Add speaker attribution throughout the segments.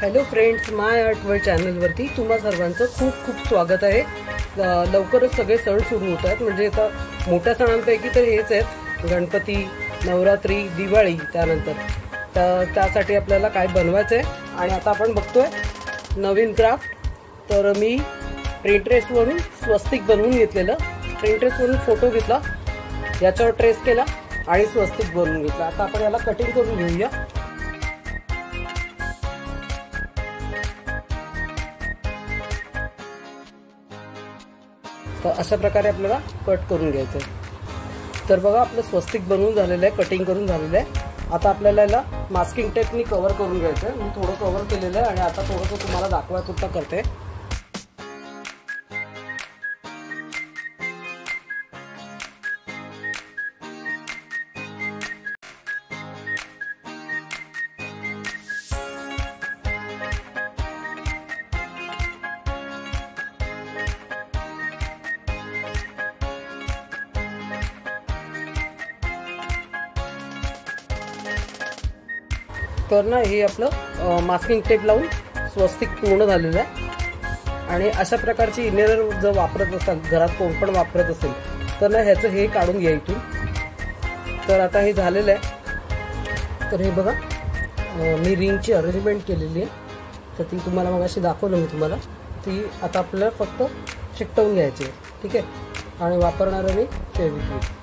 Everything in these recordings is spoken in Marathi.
Speaker 1: हॅलो फ्रेंड्स, माय आर्ट वर्ल्ड चॅनलवरती तुम्हा सर्वांचं खूप खूप स्वागत आहे। लवकरच सगळे सण सुरू होत आहेत, म्हणजे आता मोठ्या सणांपैकी तर हेच आहेत, गणपती, नवरात्री, दिवाळी। त्यानंतर त्यासाठी आपल्याला काय बनवायचं आहे आणि आता आपण बघतोय नवीन क्राफ्ट। तर मी प्रिंटरेस्टवरून स्वस्तिक बनवून घेतलेलं, प्रिंटरेस्टवरून फोटो घेतला, याच्यावर ट्रेस केला आणि स्वस्तिक बनवून घेतला। आता आपण याला कटिंग करून घेऊया। तर अशा प्रकारे आपल्याला कट करून घ्यायचं आहे। तर बघा, आपलं स्वस्तिक बनवून झालेलं आहे, कटिंग करून झालेलं आहे। आता आपल्याला याला मास्किंग टेपनी कव्हर करून घ्यायचं आहे। मी थोडं कव्हर केलेलं आहे आणि आता थोडंसं तुम्हाला दाखवायपुरता करते। तर ना, हे आपलं मास्किंग टेप लावून स्वस्तिक पूर्ण झालेलं आहे। आणि अशा प्रकारची इनेरर जर वापरत असाल, घरात कोण पण वापरत असेल तर ना ह्याचं हे काढून घ्या इथून। तर आता हे झालेलं आहे। तर हे बघा, मी रिंगची अरेंजमेंट केलेली आहे, तर ती तुम्हाला मगाशी दाखवलं मी तुम्हाला। ती आता आपल्याला फक्त चिकटवून घ्यायची आहे, ठीक आहे। आणि वापरणार आहे मी फेविक्विक।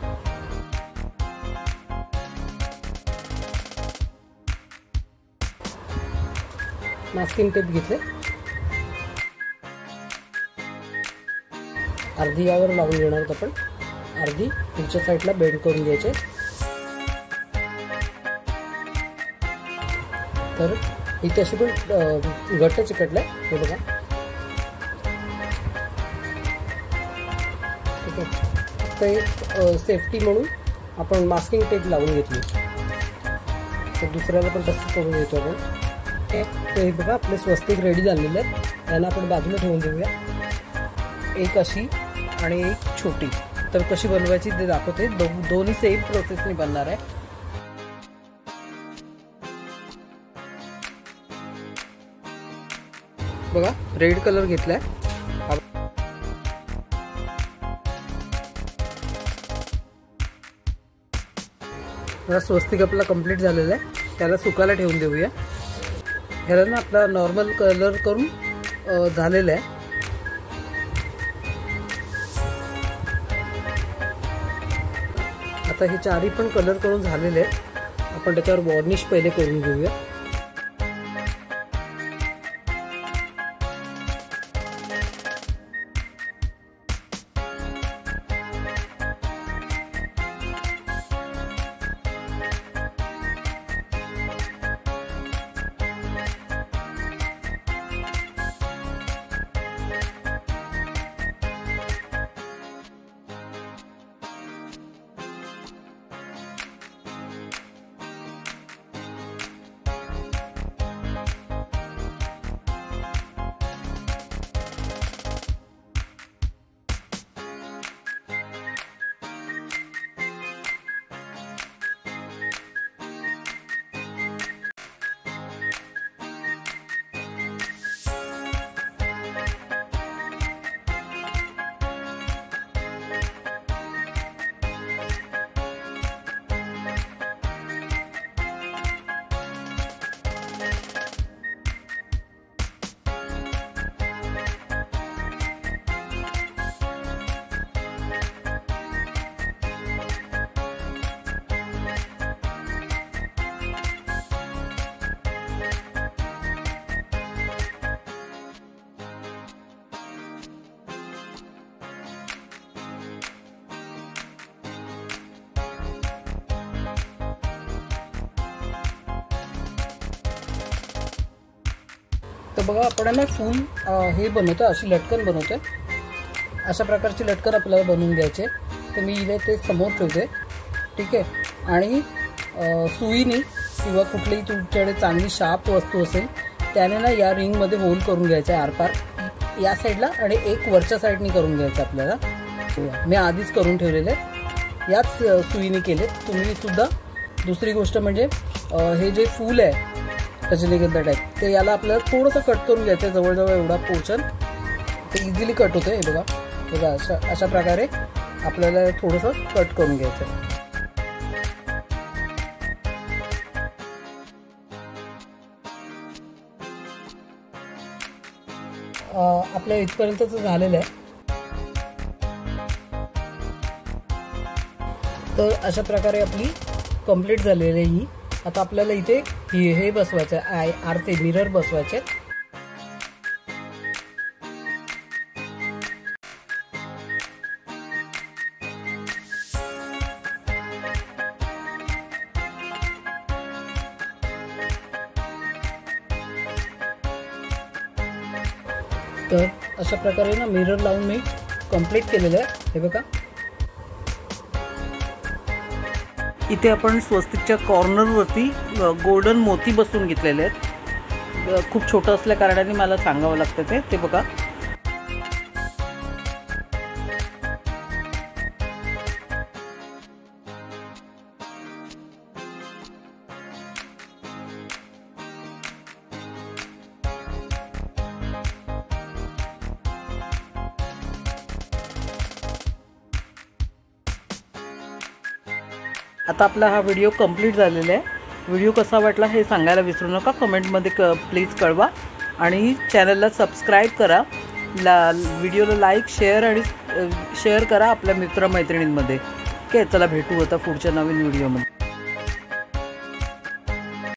Speaker 1: मास्किंग टेप घेतले, अर्धी यावर लावून घेणार आहोत आपण, अर्धी पुढच्या साईडला बेंड करून घ्यायचे। तर इथे अशी पण घट्ट चिकटलंय, हे बघा, ठीक आहे। तर एक सेफ्टी म्हणून आपण मास्किंग टेप लावून घेतली, तर दुसऱ्याला पण तसंच करून घेतो आपण। तर हे बघा, आपले स्वस्तिक रेडी झालेले आहेत। यांना आपण बाजूला ठेवून देऊया, एक अशी आणि एक छोटी। तर कशी बनवायची ते दाखवते, दोन्ही सेम प्रोसेसने बनणार आहे। बघा, रेड कलर घेतलाय। स्वस्तिक आपला कंप्लीट झालेला आहे, त्याला सुकायला ठेवून देऊया। ह्याला ना आपला नॉर्मल कलर करून झालेला आहे। आता हे चारी पण कलर करून झालेले आहेत, आपण त्याच्यावर वॉर्निश पहिले करून घेऊया। तर बघा, आपण ना फुल हे बनवतो, अशी लटकन बनवतोय। अशा प्रकारची लटकन आपल्याला बनवून घ्यायचे। तर मी इथे ते समोर ठेवते, ठीक आहे। आणि सुईनी किंवा कुठलीही तुमच्याकडे चांगली शार्प वस्तू असेल त्याने ना या रिंगमध्ये होल करून घ्यायचं आहे, आरपार या साईडला आणि एक वरच्या साईडनी करून घ्यायचं आपल्याला। मी आधीच करून ठेवलेले, याच सुईने केले तुम्ही सुद्धा। दुसरी गोष्ट म्हणजे हे जे फूल आहे रजनीगंधा टाईप. ते याला आपल्याला थोडंसं कट करून घ्यायचं, जवळजवळ एवढा पोर्शन. ते इझिली कट होतं. हे बघा बघा, अशा प्रकारे आपल्याला थोडंसं कट करून घ्यायचं. आपल्या इथपर्यंतच झालेलं आहे. तर अशा प्रकारे आपली कंप्लीट झालेली आहे ही. आता आपल्याला इथे हे बसवायचं आहे, आरसे मिरर बसवायचे. तर अशा प्रकारे ना मिरर लावून मी कंप्लीट केलेलं आहे. हे बघा, इथे आपण स्वस्तिकच्या कॉर्नरवरती गोल्डन मोती बसवून घेतलेले आहेत. खूप छोटं असल्या कारणाने मला सांगावं लागतं ते बघा. आता आपला हा व्हिडिओ कंप्लीट झालेला आहे. व्हिडिओ कसा वाटला हे सांगायला विसरू नका. कमेंटमध्ये प्लीज कळवा आणि चॅनलला सबस्क्राईब करा. व्हिडिओला लाईक शेअर करा आपल्या मित्रमैत्रिणींमध्ये. ओके, चला भेटू आता पुढच्या नवीन व्हिडिओमध्ये.